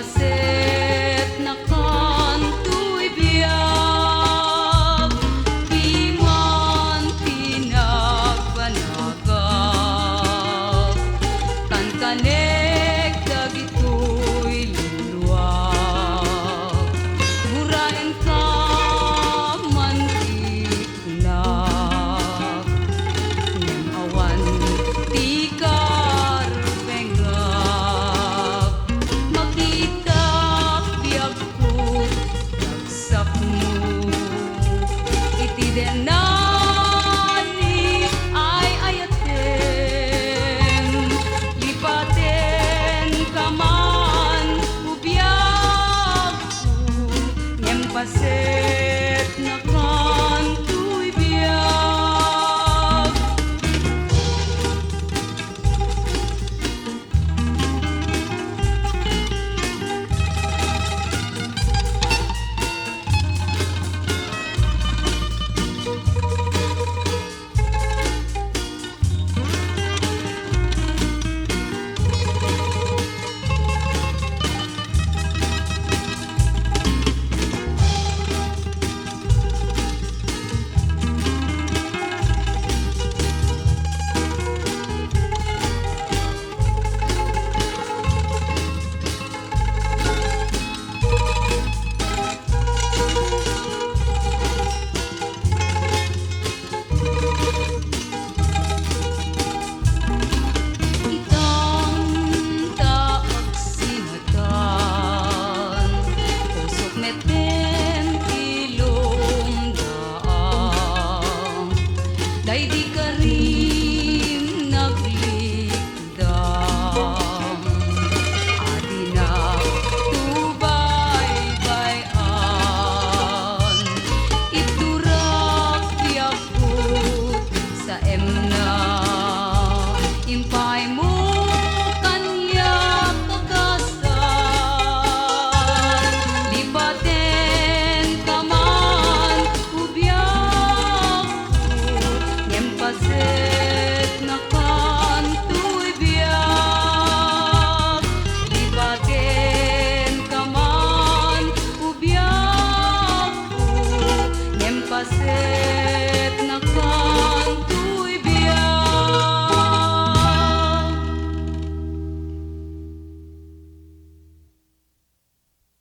paset na kanto'y biyag, di man pinagbanagag, kan kanek dagito'y luluwag, murain ka mantikunag, ngem awan ti karbengag, makita biag ko nagsak mo, iti denani ay ayaten, lipaten kaman ubiag ko, ngem paset na kanto'y biyag. Day di ka rin naglikdang, adi na tubay-bayan, iturak biyakot sa emna, impay mo kanya kagasan, lipaten kaman ubyak paset na kanto'y biyag, lipaten kaman ubyak ko, ngem paset